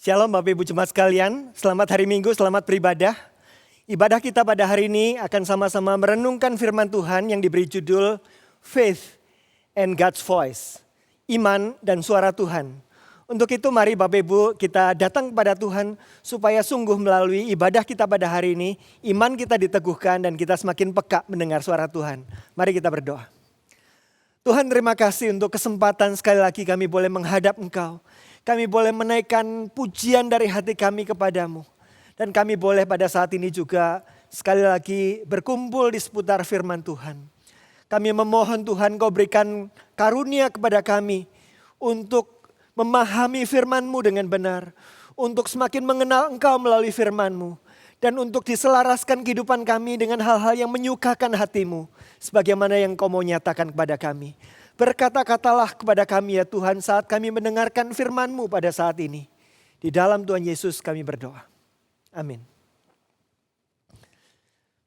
Shalom Bapak Ibu Jemaat sekalian, selamat hari Minggu, selamat beribadah. Ibadah kita pada hari ini akan sama-sama merenungkan firman Tuhan yang diberi judul Faith and God's Voice, Iman dan Suara Tuhan. Untuk itu mari Bapak Ibu kita datang kepada Tuhan supaya sungguh melalui ibadah kita pada hari ini, iman kita diteguhkan dan kita semakin peka mendengar suara Tuhan. Mari kita berdoa. Tuhan, terima kasih untuk kesempatan sekali lagi kami boleh menghadap Engkau. Kami boleh menaikkan pujian dari hati kami kepadamu. Dan kami boleh pada saat ini juga sekali lagi berkumpul di seputar firman Tuhan. Kami memohon Tuhan Kau berikan karunia kepada kami untuk memahami firman-Mu dengan benar. Untuk semakin mengenal Engkau melalui firman-Mu. Dan untuk diselaraskan kehidupan kami dengan hal-hal yang menyukakan hati-Mu. Sebagaimana yang Kau mau nyatakan kepada kami. Berkata-katalah kepada kami ya Tuhan saat kami mendengarkan firman-Mu pada saat ini. Di dalam Tuhan Yesus kami berdoa. Amin.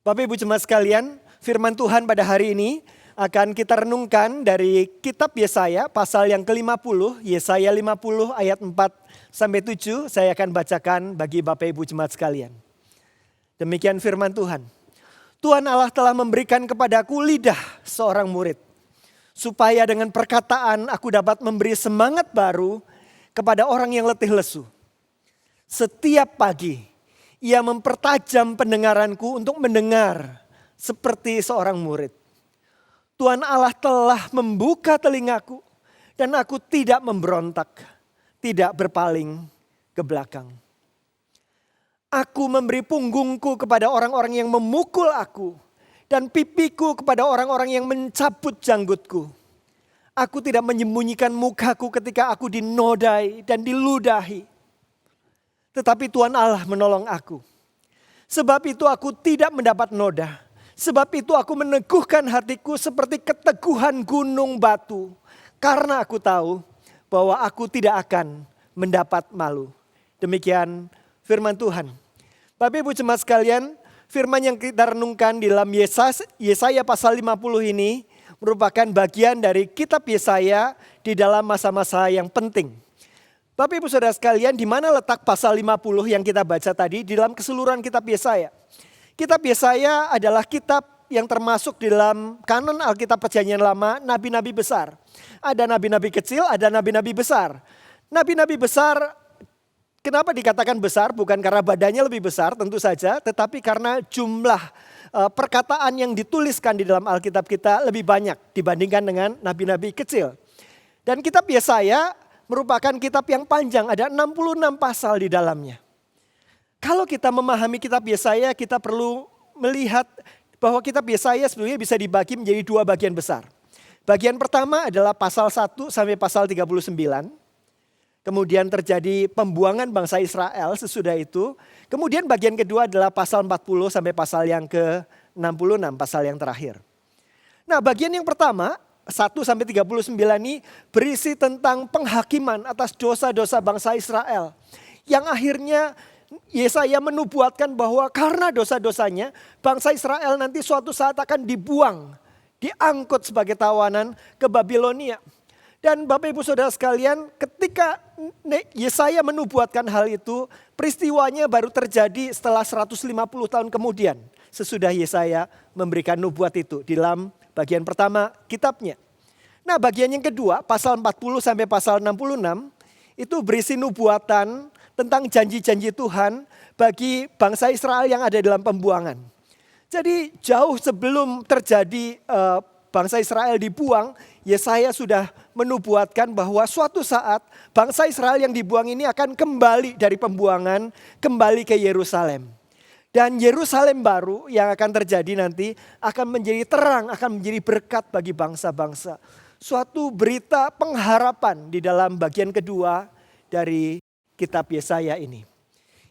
Bapak Ibu Jemaat sekalian, firman Tuhan pada hari ini akan kita renungkan dari kitab Yesaya pasal yang ke-50. Yesaya 50 ayat 4-7 saya akan bacakan bagi Bapak Ibu Jemaat sekalian. Demikian firman Tuhan. Tuhan Allah telah memberikan kepadaku lidah seorang murid. Supaya dengan perkataan aku dapat memberi semangat baru kepada orang yang letih lesu. Setiap pagi ia mempertajam pendengaranku untuk mendengar seperti seorang murid. Tuhan Allah telah membuka telingaku dan aku tidak memberontak, tidak berpaling ke belakang. Aku memberi punggungku kepada orang-orang yang memukul aku. Dan pipiku kepada orang-orang yang mencabut janggutku. Aku tidak menyembunyikan mukaku ketika aku dinodai dan diludahi. Tetapi Tuhan Allah menolong aku. Sebab itu aku tidak mendapat noda. Sebab itu aku meneguhkan hatiku seperti keteguhan gunung batu. Karena aku tahu bahwa aku tidak akan mendapat malu. Demikian firman Tuhan. Bapak Ibu Jemaat sekalian, firman yang kita renungkan di dalam Yesaya pasal 50 ini merupakan bagian dari kitab Yesaya di dalam masa-masa yang penting. Bapak Ibu Saudara sekalian, di mana letak pasal 50 yang kita baca tadi di dalam keseluruhan kitab Yesaya? Kitab Yesaya adalah kitab yang termasuk di dalam kanon Alkitab Perjanjian Lama, nabi-nabi besar. Ada nabi-nabi kecil, ada nabi-nabi besar. Nabi-nabi besar, kenapa dikatakan besar? Bukan karena badannya lebih besar tentu saja, tetapi karena jumlah perkataan yang dituliskan di dalam Alkitab kita lebih banyak dibandingkan dengan nabi-nabi kecil. Dan kitab Yesaya merupakan kitab yang panjang, ada 66 pasal di dalamnya. Kalau kita memahami kitab Yesaya, kita perlu melihat bahwa kitab Yesaya sebenarnya bisa dibagi menjadi dua bagian besar. Bagian pertama adalah pasal 1 sampai pasal 39. Kemudian terjadi pembuangan bangsa Israel sesudah itu. Kemudian bagian kedua adalah pasal 40 sampai pasal yang ke-66, pasal yang terakhir. Nah, bagian yang pertama, 1 sampai 39 ini berisi tentang penghakiman atas dosa-dosa bangsa Israel. Yang akhirnya Yesaya menubuatkan bahwa karena dosa-dosanya bangsa Israel nanti suatu saat akan dibuang, diangkut sebagai tawanan ke Babilonia. Dan Bapak Ibu Saudara sekalian, ketika Yesaya menubuatkan hal itu, peristiwanya baru terjadi setelah 150 tahun kemudian. Sesudah Yesaya memberikan nubuat itu di dalam bagian pertama kitabnya. Nah, bagian yang kedua, pasal 40 sampai pasal 66, itu berisi nubuatan tentang janji-janji Tuhan bagi bangsa Israel yang ada dalam pembuangan. Jadi jauh sebelum terjadi bangsa Israel dibuang, Yesaya sudah menubuatkan bahwa suatu saat bangsa Israel yang dibuang ini akan kembali dari pembuangan, kembali ke Yerusalem. Dan Yerusalem baru yang akan terjadi nanti akan menjadi terang, akan menjadi berkat bagi bangsa-bangsa. Suatu berita pengharapan di dalam bagian kedua dari kitab Yesaya ini.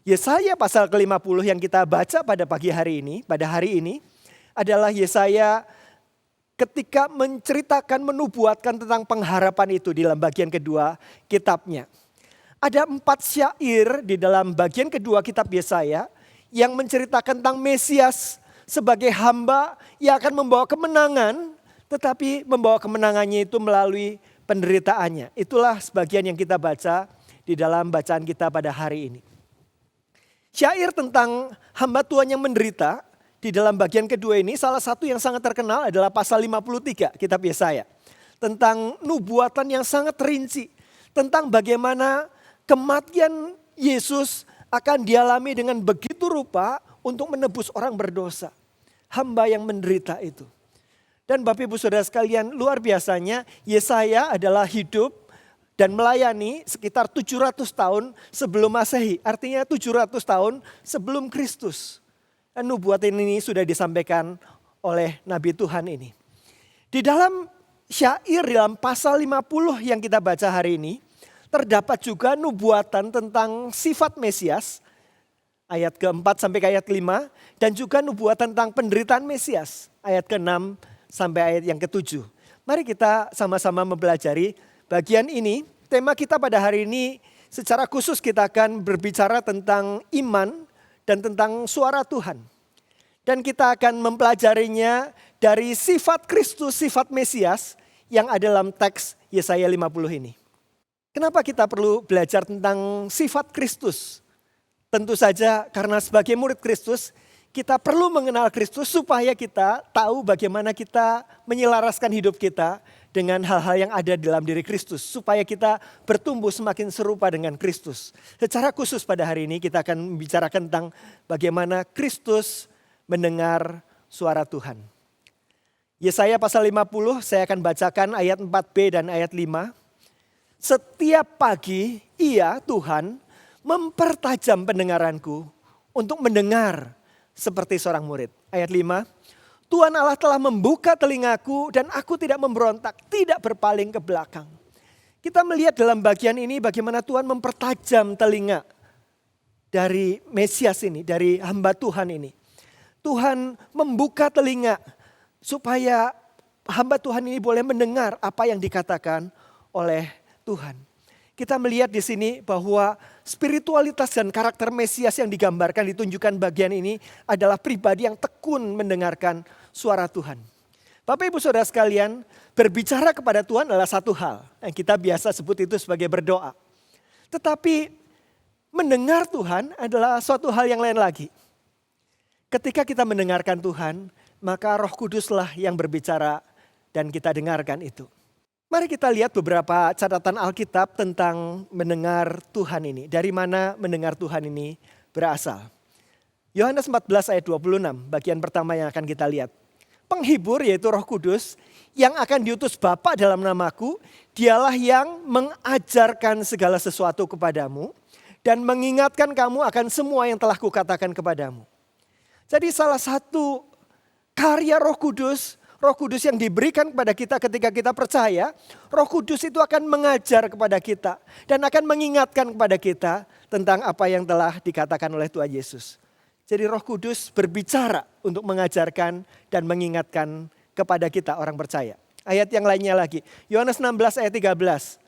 Yesaya pasal ke-50 yang kita baca pada pagi hari ini, pada hari ini adalah Yesaya ketika menceritakan, menubuatkan tentang pengharapan itu di dalam bagian kedua kitabnya. Ada 4 syair di dalam bagian kedua kitab Yesaya yang menceritakan tentang Mesias sebagai hamba yang akan membawa kemenangan, tetapi membawa kemenangannya itu melalui penderitaannya. Itulah sebagian yang kita baca di dalam bacaan kita pada hari ini. Syair tentang hamba Tuhan yang menderita di dalam bagian kedua ini salah satu yang sangat terkenal adalah pasal 53 kitab Yesaya. Tentang nubuatan yang sangat rinci. Tentang bagaimana kematian Yesus akan dialami dengan begitu rupa untuk menebus orang berdosa. Hamba yang menderita itu. Dan Bapak Ibu Saudara sekalian, luar biasanya Yesaya adalah hidup dan melayani sekitar 700 tahun sebelum Masehi. Artinya 700 tahun sebelum Kristus. Dan nubuatan ini sudah disampaikan oleh Nabi Tuhan ini. Di dalam syair dalam pasal 50 yang kita baca hari ini, terdapat juga nubuatan tentang sifat Mesias. Ayat ke-4 sampai ke ayat 5. Dan juga nubuatan tentang penderitaan Mesias. Ayat ke-6 sampai ayat yang ke-7. Mari kita sama-sama mempelajari bagian ini. Tema kita pada hari ini secara khusus kita akan berbicara tentang iman dan tentang suara Tuhan. Dan kita akan mempelajarinya dari sifat Kristus, sifat Mesias yang ada dalam teks Yesaya 50 ini. Kenapa kita perlu belajar tentang sifat Kristus? Tentu saja karena sebagai murid Kristus, kita perlu mengenal Kristus supaya kita tahu bagaimana kita menyelaraskan hidup kita dengan hal-hal yang ada dalam diri Kristus. Supaya kita bertumbuh semakin serupa dengan Kristus. Secara khusus pada hari ini kita akan membicarakan tentang bagaimana Kristus mendengar suara Tuhan. Yesaya pasal 50 saya akan bacakan ayat 4b dan ayat 5. Setiap pagi Ia Tuhan mempertajam pendengaranku untuk mendengar seperti seorang murid. Ayat 5. Tuhan Allah telah membuka telingaku dan aku tidak memberontak, tidak berpaling ke belakang. Kita melihat dalam bagian ini bagaimana Tuhan mempertajam telinga dari Mesias ini, dari hamba Tuhan ini. Tuhan membuka telinga supaya hamba Tuhan ini boleh mendengar apa yang dikatakan oleh Tuhan. Kita melihat di sini bahwa spiritualitas dan karakter Mesias yang digambarkan, ditunjukkan bagian ini adalah pribadi yang tekun mendengarkan suara Tuhan. Bapak Ibu Saudara sekalian, berbicara kepada Tuhan adalah satu hal yang kita biasa sebut itu sebagai berdoa. Tetapi mendengar Tuhan adalah suatu hal yang lain lagi. Ketika kita mendengarkan Tuhan, maka Roh Kuduslah yang berbicara dan kita dengarkan itu. Mari kita lihat beberapa catatan Alkitab tentang mendengar Tuhan ini. Dari mana mendengar Tuhan ini berasal. Yohanes 14 ayat 26, bagian pertama yang akan kita lihat. Penghibur yaitu Roh Kudus yang akan diutus Bapa dalam namaku, dialah yang mengajarkan segala sesuatu kepadamu dan mengingatkan kamu akan semua yang telah kukatakan kepadamu. Jadi salah satu karya Roh Kudus yang diberikan kepada kita ketika kita percaya, Roh Kudus itu akan mengajar kepada kita dan akan mengingatkan kepada kita tentang apa yang telah dikatakan oleh Tuhan Yesus. Jadi Roh Kudus berbicara untuk mengajarkan dan mengingatkan kepada kita orang percaya. Ayat yang lainnya lagi, Yohanes 16 ayat 13.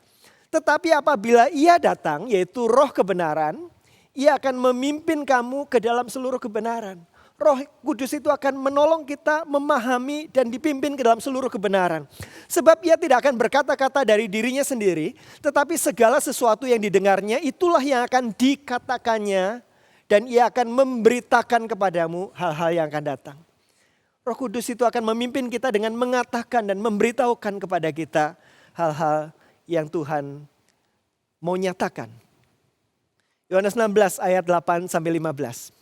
Tetapi apabila Ia datang, yaitu Roh kebenaran, Ia akan memimpin kamu ke dalam seluruh kebenaran. Roh Kudus itu akan menolong kita memahami dan dipimpin ke dalam seluruh kebenaran. Sebab Ia tidak akan berkata-kata dari dirinya sendiri, tetapi segala sesuatu yang didengarnya itulah yang akan dikatakannya dan Ia akan memberitakan kepadamu hal-hal yang akan datang. Roh Kudus itu akan memimpin kita dengan mengatakan dan memberitahukan kepada kita hal-hal yang Tuhan mau nyatakan. Yohanes 16 ayat 8 sampai 15.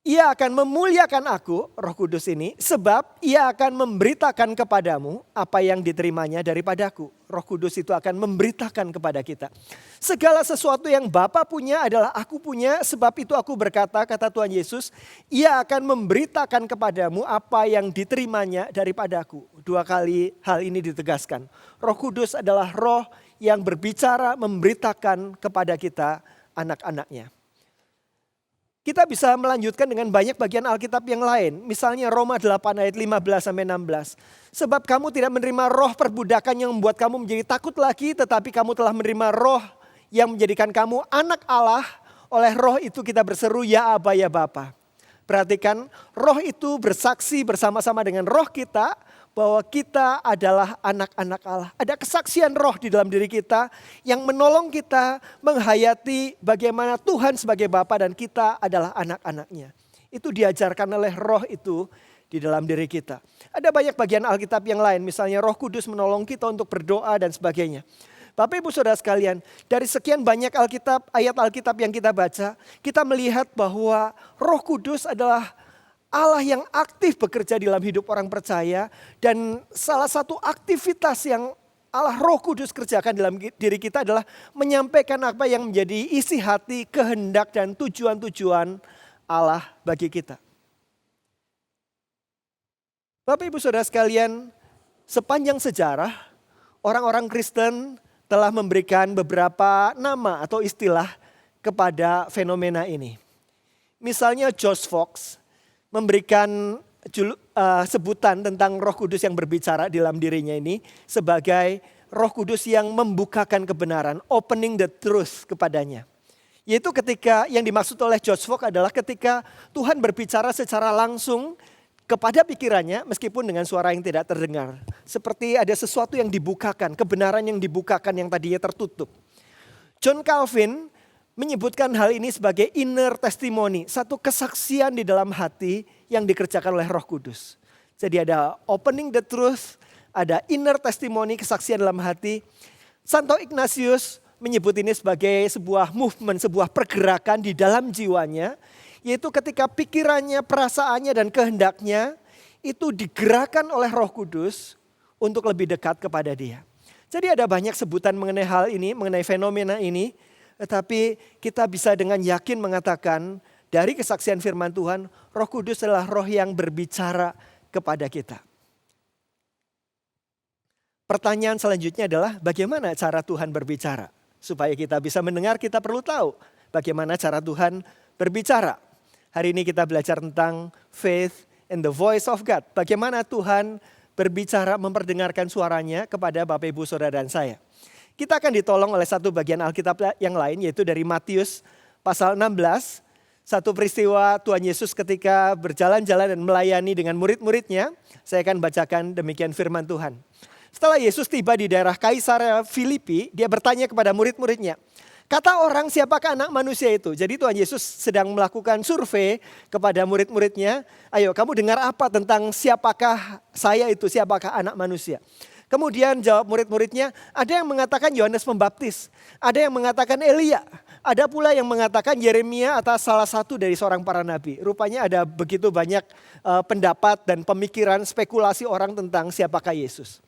Ia akan memuliakan aku, Roh Kudus ini, sebab Ia akan memberitakan kepadamu apa yang diterimanya daripadaku. Roh Kudus itu akan memberitakan kepada kita. Segala sesuatu yang Bapa punya adalah aku punya, sebab itu aku berkata, kata Tuhan Yesus, Ia akan memberitakan kepadamu apa yang diterimanya daripadaku. 2 kali hal ini ditegaskan. Roh Kudus adalah roh yang berbicara, memberitakan kepada kita anak-anaknya. Kita bisa melanjutkan dengan banyak bagian Alkitab yang lain. Misalnya Roma 8 ayat 15 sampai 16. Sebab kamu tidak menerima roh perbudakan yang membuat kamu menjadi takut lagi, tetapi kamu telah menerima roh yang menjadikan kamu anak Allah. Oleh roh itu kita berseru ya Aba ya Bapa. Perhatikan, roh itu bersaksi bersama-sama dengan roh kita bahwa kita adalah anak-anak Allah. Ada kesaksian roh di dalam diri kita yang menolong kita menghayati bagaimana Tuhan sebagai Bapa dan kita adalah anak-anaknya. Itu diajarkan oleh roh itu di dalam diri kita. Ada banyak bagian Alkitab yang lain, misalnya Roh Kudus menolong kita untuk berdoa dan sebagainya. Bapak Ibu Saudara sekalian, dari sekian banyak Alkitab, ayat Alkitab yang kita baca, kita melihat bahwa Roh Kudus adalah Allah yang aktif bekerja dalam hidup orang percaya, dan salah satu aktivitas yang Allah Roh Kudus kerjakan dalam diri kita adalah menyampaikan apa yang menjadi isi hati, kehendak dan tujuan-tujuan Allah bagi kita. Bapak Ibu Saudara sekalian, sepanjang sejarah orang-orang Kristen telah memberikan beberapa nama atau istilah kepada fenomena ini. Misalnya Josh Fox memberikan sebutan tentang Roh Kudus yang berbicara di dalam dirinya ini sebagai Roh Kudus yang membukakan kebenaran, opening the truth kepadanya. Yaitu ketika yang dimaksud oleh Josh Fox adalah ketika Tuhan berbicara secara langsung kepada pikirannya meskipun dengan suara yang tidak terdengar. Seperti ada sesuatu yang dibukakan, kebenaran yang dibukakan yang tadinya tertutup. John Calvin menyebutkan hal ini sebagai inner testimony, satu kesaksian di dalam hati yang dikerjakan oleh Roh Kudus. Jadi ada opening the truth, ada inner testimony, kesaksian dalam hati. Santo Ignatius menyebut ini sebagai sebuah movement, sebuah pergerakan di dalam jiwanya, yaitu ketika pikirannya, perasaannya dan kehendaknya itu digerakkan oleh Roh Kudus untuk lebih dekat kepada Dia. Jadi ada banyak sebutan mengenai hal ini, mengenai fenomena ini. Tetapi kita bisa dengan yakin mengatakan dari kesaksian firman Tuhan, Roh Kudus adalah roh yang berbicara kepada kita. Pertanyaan selanjutnya adalah bagaimana cara Tuhan berbicara? Supaya kita bisa mendengar, kita perlu tahu bagaimana cara Tuhan berbicara. Hari ini kita belajar tentang faith and the voice of God. Bagaimana Tuhan berbicara, memperdengarkan suaranya kepada Bapak Ibu Saudara dan saya. Kita akan ditolong oleh satu bagian Alkitab yang lain, yaitu dari Matius pasal 16. Satu peristiwa Tuhan Yesus ketika berjalan-jalan dan melayani dengan murid-muridnya. Saya akan bacakan demikian firman Tuhan. Setelah Yesus tiba di daerah Kaisarea Filipi, dia bertanya kepada murid-muridnya, kata orang siapakah anak manusia itu? Jadi Tuhan Yesus sedang melakukan survei kepada murid-muridnya. Ayo kamu dengar apa tentang siapakah saya itu, siapakah anak manusia? Kemudian jawab murid-muridnya, ada yang mengatakan Yohanes Pembaptis, ada yang mengatakan Elia, ada pula yang mengatakan Yeremia atau salah satu dari seorang para nabi. Rupanya ada begitu banyak pendapat dan pemikiran spekulasi orang tentang siapakah Yesus.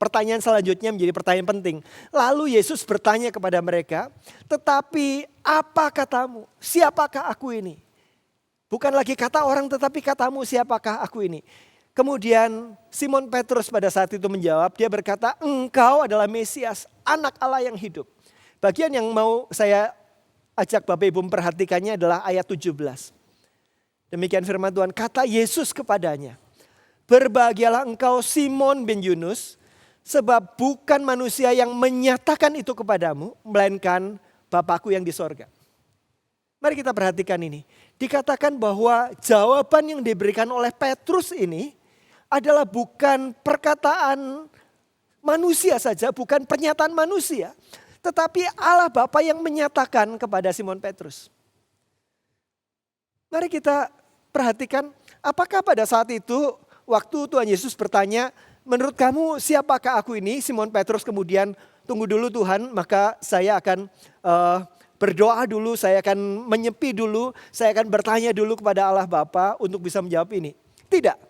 Pertanyaan selanjutnya menjadi pertanyaan penting. Lalu Yesus bertanya kepada mereka, tetapi apa katamu? Siapakah aku ini? Bukan lagi kata orang tetapi katamu siapakah aku ini? Kemudian Simon Petrus pada saat itu menjawab, dia berkata, engkau adalah Mesias, anak Allah yang hidup. Bagian yang mau saya ajak Bapak Ibu memperhatikannya adalah ayat 17. Demikian firman Tuhan, kata Yesus kepadanya, berbahagialah engkau Simon bin Yunus, sebab bukan manusia yang menyatakan itu kepadamu, melainkan Bapakku yang di sorga. Mari kita perhatikan ini. Dikatakan bahwa jawaban yang diberikan oleh Petrus ini adalah bukan perkataan manusia saja, bukan pernyataan manusia. Tetapi Allah Bapa yang menyatakan kepada Simon Petrus. Mari kita perhatikan apakah pada saat itu waktu Tuhan Yesus bertanya, menurut kamu siapakah aku ini? Simon Petrus kemudian, tunggu dulu Tuhan, maka saya akan berdoa dulu, saya akan menyepi dulu, saya akan bertanya dulu kepada Allah Bapa untuk bisa menjawab ini. Tidak.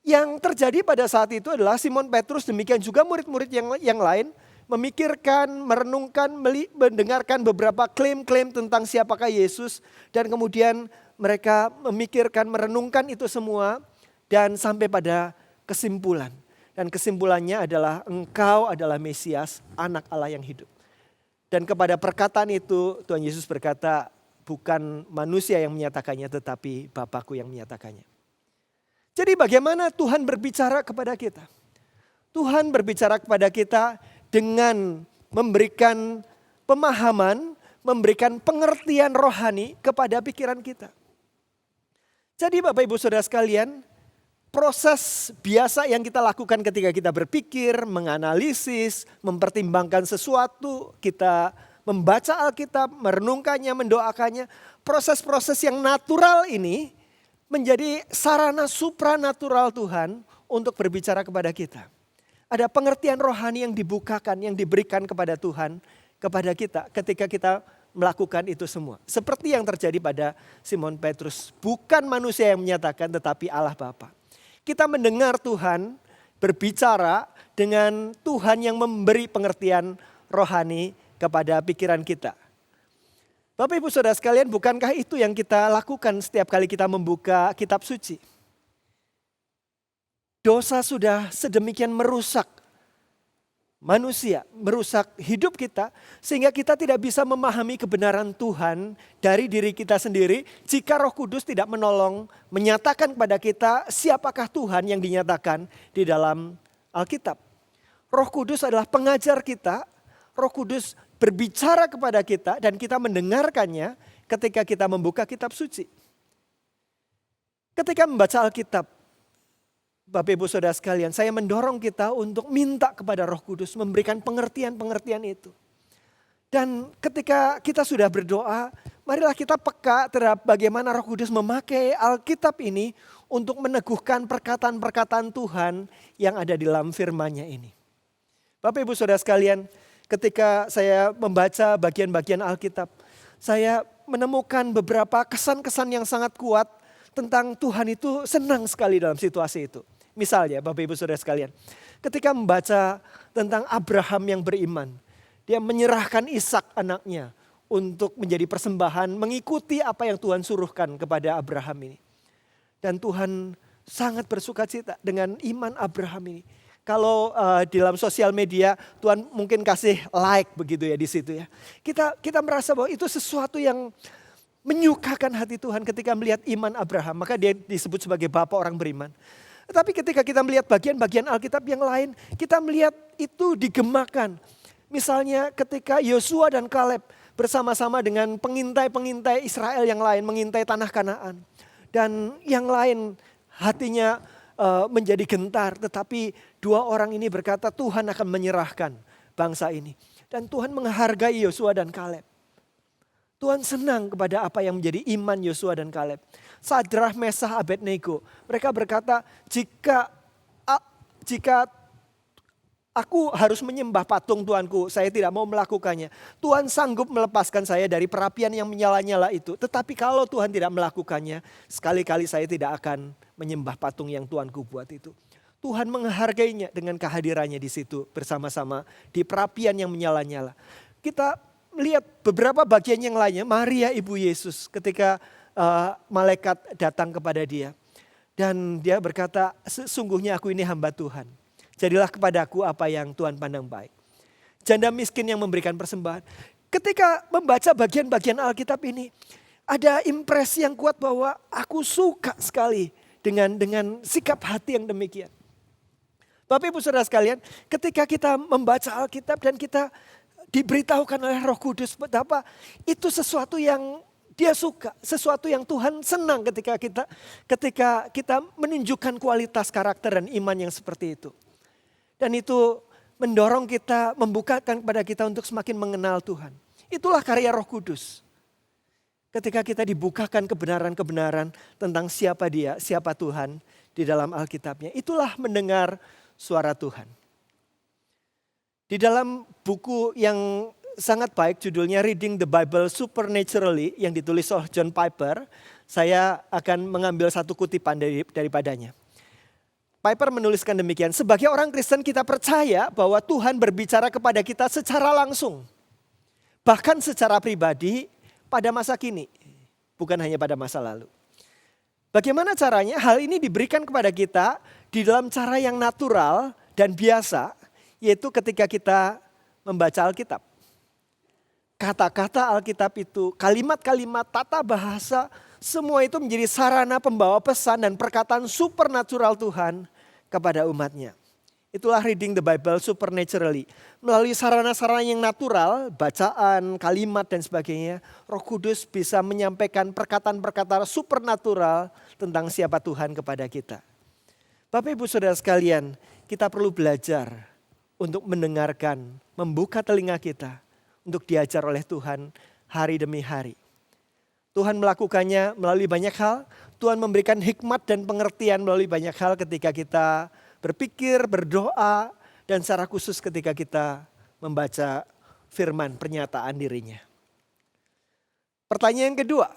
Yang terjadi pada saat itu adalah Simon Petrus, demikian juga murid-murid yang lain, memikirkan, merenungkan, mendengarkan beberapa klaim-klaim tentang siapakah Yesus. Dan kemudian mereka memikirkan, merenungkan itu semua dan sampai pada kesimpulan. Dan kesimpulannya adalah engkau adalah Mesias, anak Allah yang hidup. Dan kepada perkataan itu Tuhan Yesus berkata, bukan manusia yang menyatakannya tetapi Bapakku yang menyatakannya. Jadi bagaimana Tuhan berbicara kepada kita? Tuhan berbicara kepada kita dengan memberikan pemahaman, memberikan pengertian rohani kepada pikiran kita. Jadi Bapak Ibu Saudara sekalian, proses biasa yang kita lakukan ketika kita berpikir, menganalisis, mempertimbangkan sesuatu, kita membaca Alkitab, merenungkannya, mendoakannya. Proses-proses yang natural ini menjadi sarana supranatural Tuhan untuk berbicara kepada kita. Ada pengertian rohani yang dibukakan, yang diberikan kepada Tuhan, kepada kita ketika kita melakukan itu semua. Seperti yang terjadi pada Simon Petrus. Bukan manusia yang menyatakan tetapi Allah Bapa. Kita mendengar Tuhan berbicara dengan Tuhan yang memberi pengertian rohani kepada pikiran kita. Bapak Ibu Saudara sekalian, bukankah itu yang kita lakukan setiap kali kita membuka kitab suci? Dosa sudah sedemikian merusak manusia, merusak hidup kita, sehingga kita tidak bisa memahami kebenaran Tuhan dari diri kita sendiri jika Roh Kudus tidak menolong menyatakan kepada kita siapakah Tuhan yang dinyatakan di dalam Alkitab. Roh Kudus adalah pengajar kita, Roh Kudus berbicara kepada kita dan kita mendengarkannya ketika kita membuka kitab suci. Ketika membaca Alkitab, Bapak Ibu Saudara sekalian, saya mendorong kita untuk minta kepada Roh Kudus memberikan pengertian-pengertian itu. Dan ketika kita sudah berdoa, marilah kita peka terhadap bagaimana Roh Kudus memakai Alkitab ini untuk meneguhkan perkataan-perkataan Tuhan yang ada di dalam firman-Nya ini. Bapak Ibu Saudara sekalian, ketika saya membaca bagian-bagian Alkitab, saya menemukan beberapa kesan-kesan yang sangat kuat tentang Tuhan itu senang sekali dalam situasi itu. Misalnya Bapak Ibu Saudara sekalian, ketika membaca tentang Abraham yang beriman, dia menyerahkan Ishak anaknya untuk menjadi persembahan mengikuti apa yang Tuhan suruhkan kepada Abraham ini. Dan Tuhan sangat bersukacita dengan iman Abraham ini. Kalau di dalam sosial media Tuhan mungkin kasih like begitu ya di situ ya. Kita merasa bahwa itu sesuatu yang menyukakan hati Tuhan ketika melihat iman Abraham. Maka dia disebut sebagai bapa orang beriman. Tapi ketika kita melihat bagian-bagian Alkitab yang lain, kita melihat itu digemakan. Misalnya ketika Yosua dan Kaleb bersama-sama dengan pengintai-pengintai Israel yang lain mengintai tanah Kanaan. Dan yang lain hatinya menjadi gentar. Tetapi dua orang ini berkata Tuhan akan menyerahkan bangsa ini. Dan Tuhan menghargai Yosua dan Kaleb. Tuhan senang kepada apa yang menjadi iman Yosua dan Kaleb. Sadrah, Mesah, Abednego. Mereka berkata, jika aku harus menyembah patung Tuanku, saya tidak mau melakukannya. Tuhan sanggup melepaskan saya dari perapian yang menyala-nyala itu. Tetapi kalau Tuhan tidak melakukannya, sekali-kali saya tidak akan menyembah patung yang Tuanku buat itu. Tuhan menghargainya dengan kehadirannya di situ bersama-sama di perapian yang menyala-nyala. Kita melihat beberapa bagian yang lainnya, Maria ibu Yesus ketika malaikat datang kepada dia. Dan dia berkata, sesungguhnya aku ini hamba Tuhan. Jadilah kepadaku apa yang Tuhan pandang baik. Janda miskin yang memberikan persembahan. Ketika membaca bagian-bagian Alkitab ini, ada impresi yang kuat bahwa aku suka sekali dengan sikap hati yang demikian. Bapak Ibu Saudara sekalian, ketika kita membaca Alkitab dan kita diberitahukan oleh Roh Kudus betapa itu sesuatu yang dia suka, sesuatu yang Tuhan senang ketika kita menunjukkan kualitas karakter dan iman yang seperti itu. Dan itu mendorong kita, membukakan kepada kita untuk semakin mengenal Tuhan. Itulah karya Roh Kudus. Ketika kita dibukakan kebenaran-kebenaran tentang siapa dia, siapa Tuhan di dalam Alkitabnya. Itulah mendengar suara Tuhan. Di dalam buku yang sangat baik judulnya Reading the Bible Supernaturally yang ditulis oleh John Piper, saya akan mengambil satu kutipan daripadanya. Piper menuliskan demikian, sebagai orang Kristen kita percaya bahwa Tuhan berbicara kepada kita secara langsung. Bahkan secara pribadi pada masa kini, bukan hanya pada masa lalu. Bagaimana caranya? Hal ini diberikan kepada kita di dalam cara yang natural dan biasa, yaitu ketika kita membaca Alkitab. Kata-kata Alkitab itu, kalimat-kalimat, tata bahasa, semua itu menjadi sarana pembawa pesan dan perkataan supernatural Tuhan kepada umatnya. Itulah reading the Bible supernaturally. Melalui sarana-sarana yang natural, bacaan, kalimat dan sebagainya, Roh Kudus bisa menyampaikan perkataan-perkataan supernatural tentang siapa Tuhan kepada kita. Bapak Ibu Saudara sekalian, kita perlu belajar untuk mendengarkan, membuka telinga kita untuk diajar oleh Tuhan hari demi hari. Tuhan melakukannya melalui banyak hal. Tuhan memberikan hikmat dan pengertian melalui banyak hal ketika kita berpikir, berdoa, dan secara khusus ketika kita membaca firman pernyataan dirinya. Pertanyaan yang kedua,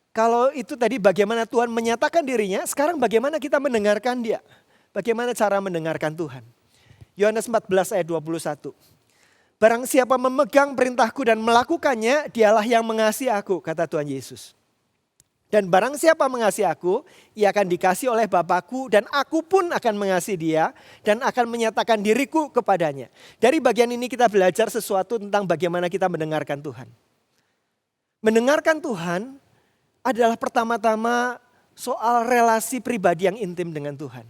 kalau itu tadi bagaimana Tuhan menyatakan dirinya, sekarang bagaimana kita mendengarkan dia? Bagaimana cara mendengarkan Tuhan? Yohanes 14 ayat 21. Barang siapa memegang perintahku dan melakukannya, dialah yang mengasihi aku, kata Tuhan Yesus. Dan barang siapa mengasihi aku, ia akan dikasih oleh Bapakku dan aku pun akan mengasihi dia dan akan menyatakan diriku kepadanya. Dari bagian ini kita belajar sesuatu tentang bagaimana kita mendengarkan Tuhan. Mendengarkan Tuhan adalah pertama-tama soal relasi pribadi yang intim dengan Tuhan.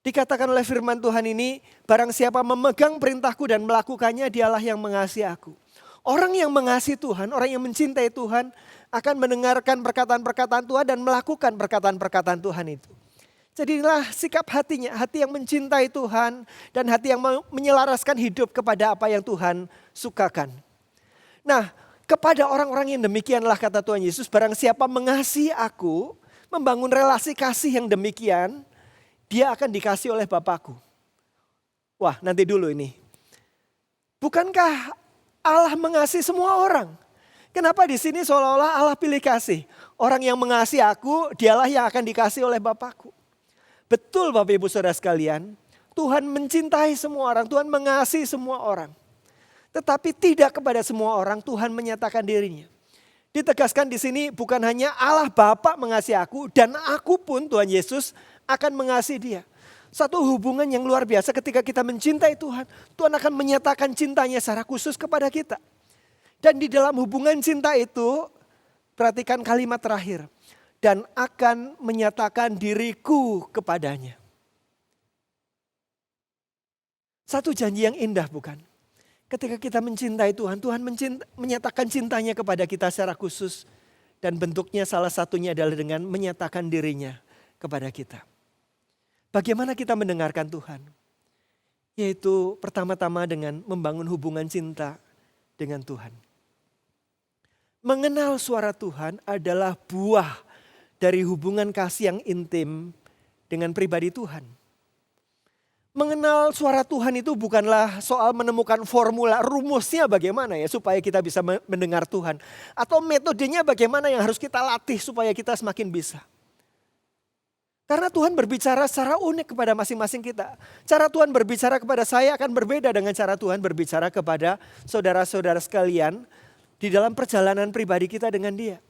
Dikatakan oleh firman Tuhan ini, barang siapa memegang perintahku dan melakukannya, dialah yang mengasihi aku. Orang yang mengasihi Tuhan, orang yang mencintai Tuhan, akan mendengarkan perkataan-perkataan Tuhan dan melakukan perkataan-perkataan Tuhan itu. Jadilah sikap hatinya, hati yang mencintai Tuhan dan hati yang menyelaraskan hidup kepada apa yang Tuhan sukakan. Nah, kepada orang-orang yang demikianlah kata Tuhan Yesus, barang siapa mengasihi aku, membangun relasi kasih yang demikian, dia akan dikasih oleh Bapakku. Wah, nanti dulu ini. Bukankah Allah mengasihi semua orang? Kenapa di sini seolah-olah Allah pilih kasih? Orang yang mengasihi aku, dialah yang akan dikasih oleh Bapakku. Betul Bapak Ibu Saudara sekalian, Tuhan mencintai semua orang, Tuhan mengasihi semua orang. Tetapi tidak kepada semua orang Tuhan menyatakan dirinya. Ditegaskan di sini bukan hanya Allah Bapa mengasihi aku dan aku pun Tuhan Yesus akan mengasihi dia. Satu hubungan yang luar biasa ketika kita mencintai Tuhan. Tuhan akan menyatakan cintanya secara khusus kepada kita. Dan di dalam hubungan cinta itu, perhatikan kalimat terakhir. Dan akan menyatakan diriku kepadanya. Satu janji yang indah bukan? Ketika kita mencintai Tuhan, Tuhan menyatakan cintanya kepada kita secara khusus. Dan bentuknya salah satunya adalah dengan menyatakan dirinya kepada kita. Bagaimana kita mendengarkan Tuhan? Yaitu pertama-tama dengan membangun hubungan cinta dengan Tuhan. Mengenal suara Tuhan adalah buah dari hubungan kasih yang intim dengan pribadi Tuhan. Mengenal suara Tuhan itu bukanlah soal menemukan formula rumusnya bagaimana ya supaya kita bisa mendengar Tuhan. Atau metodenya bagaimana yang harus kita latih supaya kita semakin bisa. Karena Tuhan berbicara secara unik kepada masing-masing kita. Cara Tuhan berbicara kepada saya akan berbeda dengan cara Tuhan berbicara kepada saudara-saudara sekalian di dalam perjalanan pribadi kita dengan dia.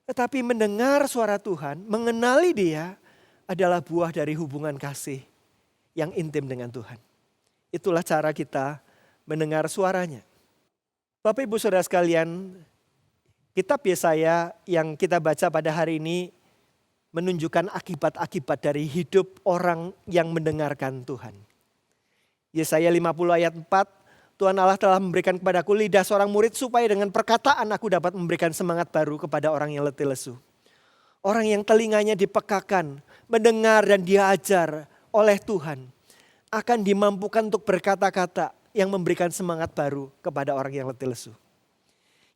Tetapi mendengar suara Tuhan, mengenali dia adalah buah dari hubungan kasih yang intim dengan Tuhan. Itulah cara kita mendengar suaranya. Bapak Ibu Saudara sekalian, kitab Yesaya yang kita baca pada hari ini menunjukkan akibat-akibat dari hidup orang yang mendengarkan Tuhan. Yesaya 50 ayat 4, Tuhan Allah telah memberikan kepadaku lidah seorang murid supaya dengan perkataan aku dapat memberikan semangat baru kepada orang yang letih lesu. Orang yang telinganya dipekakan, mendengar dan diajar oleh Tuhan akan dimampukan untuk berkata-kata yang memberikan semangat baru kepada orang yang letih lesu.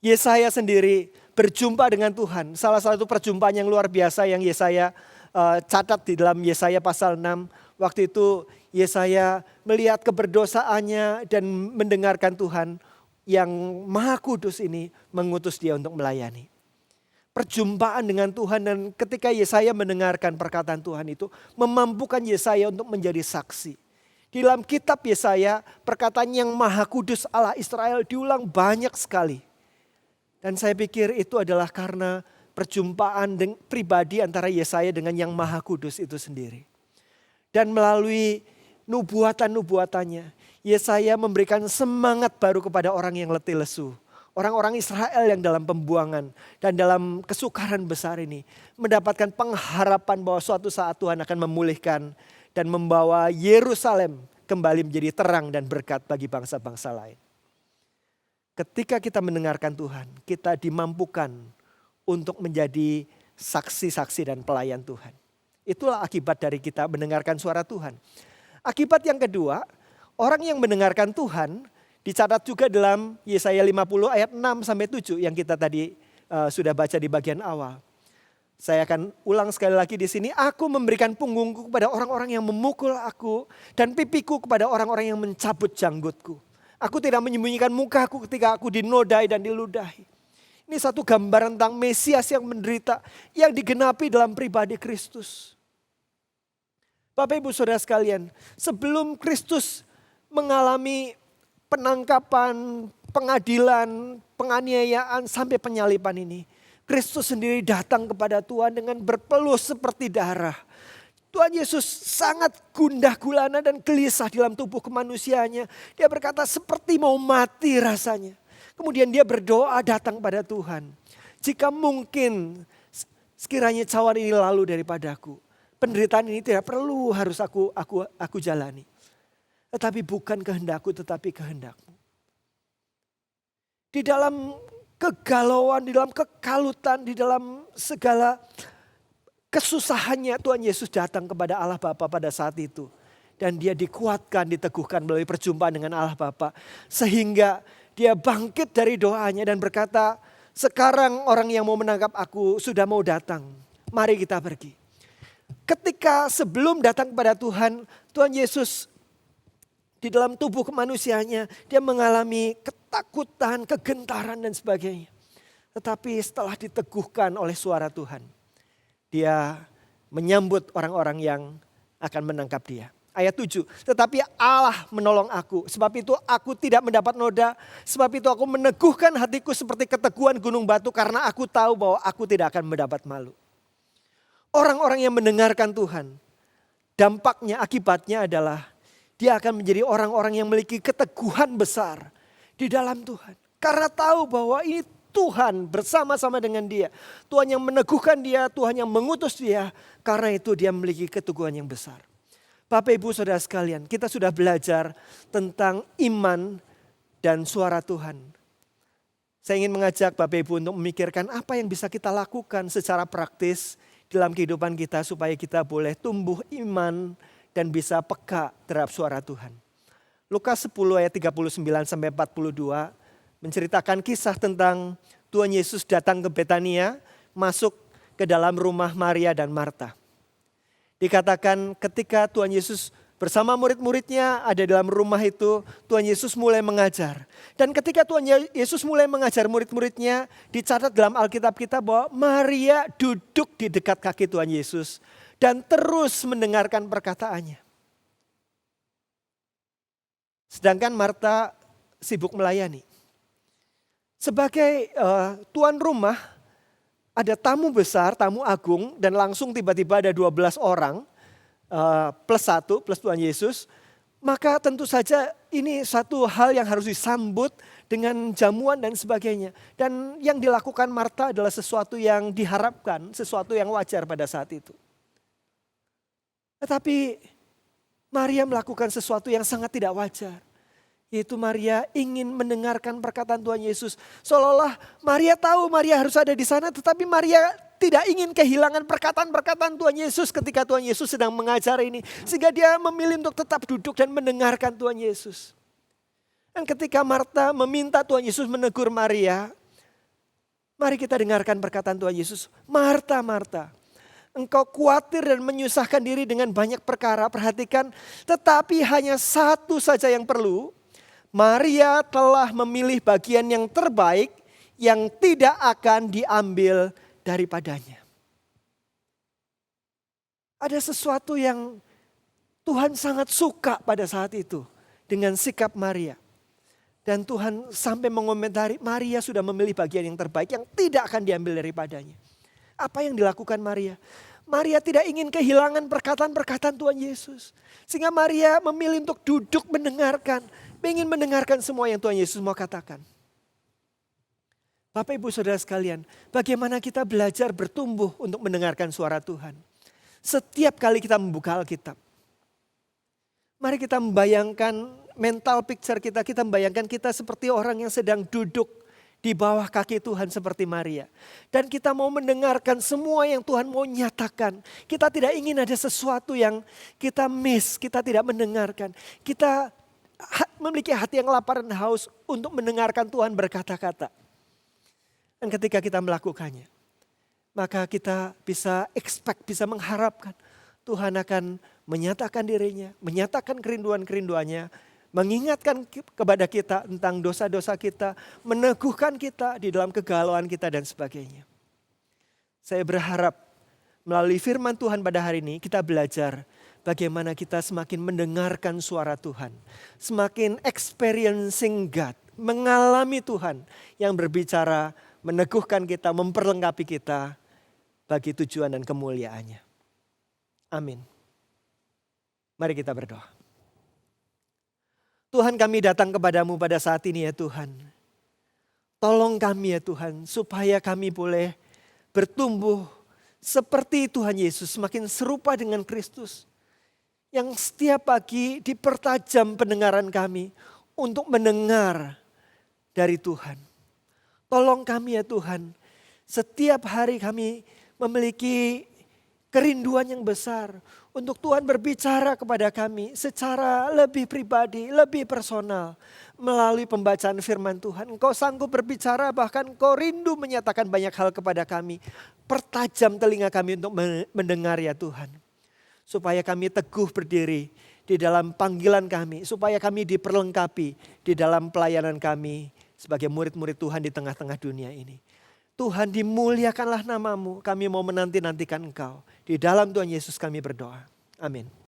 Yesaya sendiri berjumpa dengan Tuhan. Salah satu perjumpaan yang luar biasa yang Yesaya catat di dalam Yesaya pasal 6. Waktu itu Yesaya melihat keberdosaannya dan mendengarkan Tuhan yang Maha Kudus ini mengutus dia untuk melayani. Perjumpaan dengan Tuhan dan ketika Yesaya mendengarkan perkataan Tuhan itu memampukan Yesaya untuk menjadi saksi. Di dalam kitab Yesaya perkataan yang Maha Kudus Allah Israel diulang banyak sekali. Dan saya pikir itu adalah karena perjumpaan pribadi antara Yesaya dengan yang Maha Kudus itu sendiri. Dan melalui nubuatan-nubuatannya, Yesaya memberikan semangat baru kepada orang yang letih lesu. Orang-orang Israel yang dalam pembuangan dan dalam kesukaran besar ini mendapatkan pengharapan bahwa suatu saat Tuhan akan memulihkan dan membawa Yerusalem kembali menjadi terang dan berkat bagi bangsa-bangsa lain. Ketika kita mendengarkan Tuhan, kita dimampukan untuk menjadi saksi-saksi dan pelayan Tuhan. Itulah akibat dari kita mendengarkan suara Tuhan. Akibat yang kedua, orang yang mendengarkan Tuhan dicatat juga dalam Yesaya 50 ayat 6 sampai 7 yang kita tadi sudah baca di bagian awal. Saya akan ulang sekali lagi di sini. Aku memberikan punggungku kepada orang-orang yang memukul aku dan pipiku kepada orang-orang yang mencabut janggutku. Aku tidak menyembunyikan mukaku ketika aku dinodai dan diludahi. Ini satu gambaran tentang Mesias yang menderita, yang digenapi dalam pribadi Kristus. Bapak Ibu Saudara sekalian, sebelum Kristus mengalami penangkapan, pengadilan, penganiayaan sampai penyaliban ini, Kristus sendiri datang kepada Tuhan dengan berpeluh seperti darah. Tuhan Yesus sangat gundah gulana dan gelisah dalam tubuh kemanusiaannya. Dia berkata seperti mau mati rasanya. Kemudian dia berdoa datang pada Tuhan. Jika mungkin sekiranya cawan ini lalu daripadaku. Penderitaan ini tidak perlu harus aku jalani. Tetapi bukan kehendakku tetapi kehendakmu. Di dalam kegalauan, di dalam kekalutan, di dalam segala kesusahannya Tuhan Yesus datang kepada Allah Bapa pada saat itu. Dan dia dikuatkan, diteguhkan melalui perjumpaan dengan Allah Bapa. Sehingga dia bangkit dari doanya dan berkata, sekarang orang yang mau menangkap aku sudah mau datang. Mari kita pergi. Ketika sebelum datang kepada Tuhan, Tuhan Yesus di dalam tubuh kemanusiaannya, dia mengalami ketakutan, kegentaran dan sebagainya. Tetapi setelah diteguhkan oleh suara Tuhan, dia menyambut orang-orang yang akan menangkap dia. Ayat 7, tetapi Allah menolong aku. Sebab itu aku tidak mendapat noda. Sebab itu aku meneguhkan hatiku seperti keteguhan gunung batu. Karena aku tahu bahwa aku tidak akan mendapat malu. Orang-orang yang mendengarkan Tuhan, dampaknya, akibatnya adalah dia akan menjadi orang-orang yang memiliki keteguhan besar di dalam Tuhan. Karena tahu bahwa ini Tuhan bersama-sama dengan dia. Tuhan yang meneguhkan dia, Tuhan yang mengutus dia. Karena itu dia memiliki keteguhan yang besar. Bapak Ibu Saudara sekalian, kita sudah belajar tentang iman dan suara Tuhan. Saya ingin mengajak Bapak Ibu untuk memikirkan apa yang bisa kita lakukan secara praktis dalam kehidupan kita supaya kita boleh tumbuh iman dan bisa peka terhadap suara Tuhan. Lukas 10 ayat 39 sampai 42 menceritakan kisah tentang Tuhan Yesus datang ke Betania, masuk ke dalam rumah Maria dan Marta. Dikatakan ketika Tuhan Yesus bersama murid-muridnya ada dalam rumah itu, Tuhan Yesus mulai mengajar. Dan ketika Tuhan Yesus mulai mengajar murid-muridnya, dicatat dalam Alkitab kita bahwa Maria duduk di dekat kaki Tuhan Yesus dan terus mendengarkan perkataannya. Sedangkan Marta sibuk melayani. Sebagai tuan rumah, ada tamu besar, tamu agung, dan langsung tiba-tiba ada 12 orang plus Tuhan Yesus. Maka tentu saja ini satu hal yang harus disambut dengan jamuan dan sebagainya. Dan yang dilakukan Marta adalah sesuatu yang diharapkan, sesuatu yang wajar pada saat itu. Tetapi Maria melakukan sesuatu yang sangat tidak wajar. Yaitu Maria ingin mendengarkan perkataan Tuhan Yesus. Seolah-olah Maria tahu Maria harus ada di sana. Tetapi Maria tidak ingin kehilangan perkataan-perkataan Tuhan Yesus ketika Tuhan Yesus sedang mengajar ini. Sehingga dia memilih untuk tetap duduk dan mendengarkan Tuhan Yesus. Dan ketika Marta meminta Tuhan Yesus menegur Maria. Mari kita dengarkan perkataan Tuhan Yesus. Marta, Marta. Engkau khawatir dan menyusahkan diri dengan banyak perkara. Perhatikan, tetapi hanya satu saja yang perlu. Maria telah memilih bagian yang terbaik yang tidak akan diambil daripadanya. Ada sesuatu yang Tuhan sangat suka pada saat itu dengan sikap Maria. Dan Tuhan sampai mengomentari Maria sudah memilih bagian yang terbaik yang tidak akan diambil daripadanya. Apa yang dilakukan Maria? Maria tidak ingin kehilangan perkataan-perkataan Tuhan Yesus. Sehingga Maria memilih untuk duduk mendengarkan. Ingin mendengarkan semua yang Tuhan Yesus mau katakan. Bapak Ibu Saudara sekalian, bagaimana kita belajar bertumbuh untuk mendengarkan suara Tuhan. Setiap kali kita membuka Alkitab. Mari kita membayangkan mental picture kita membayangkan kita seperti orang yang sedang duduk di bawah kaki Tuhan seperti Maria. Dan kita mau mendengarkan semua yang Tuhan mau nyatakan. Kita tidak ingin ada sesuatu yang kita miss, kita tidak mendengarkan. Kita memiliki hati yang lapar dan haus untuk mendengarkan Tuhan berkata-kata. Dan ketika kita melakukannya, maka kita bisa expect, bisa mengharapkan Tuhan akan menyatakan dirinya, menyatakan kerinduan-kerinduannya, mengingatkan kepada kita tentang dosa-dosa kita, meneguhkan kita di dalam kegalauan kita dan sebagainya. Saya berharap melalui firman Tuhan pada hari ini kita belajar bagaimana kita semakin mendengarkan suara Tuhan. Semakin experiencing God, mengalami Tuhan yang berbicara, meneguhkan kita, memperlengkapi kita bagi tujuan dan kemuliaannya. Amin. Mari kita berdoa. Tuhan, kami datang kepadamu pada saat ini ya Tuhan. Tolong kami ya Tuhan supaya kami boleh bertumbuh seperti Tuhan Yesus, semakin serupa dengan Kristus. Yang setiap pagi dipertajam pendengaran kami untuk mendengar dari Tuhan. Tolong kami ya Tuhan, setiap hari kami memiliki kerinduan yang besar untuk Tuhan berbicara kepada kami secara lebih pribadi, lebih personal. Melalui pembacaan firman Tuhan. Engkau sanggup berbicara, bahkan Engkau rindu menyatakan banyak hal kepada kami. Pertajam telinga kami untuk mendengar ya Tuhan. Supaya kami teguh berdiri di dalam panggilan kami. Supaya kami diperlengkapi di dalam pelayanan kami sebagai murid-murid Tuhan di tengah-tengah dunia ini. Tuhan, dimuliakanlah namamu, kami mau menanti-nantikan Engkau. Di dalam Tuhan Yesus kami berdoa. Amin.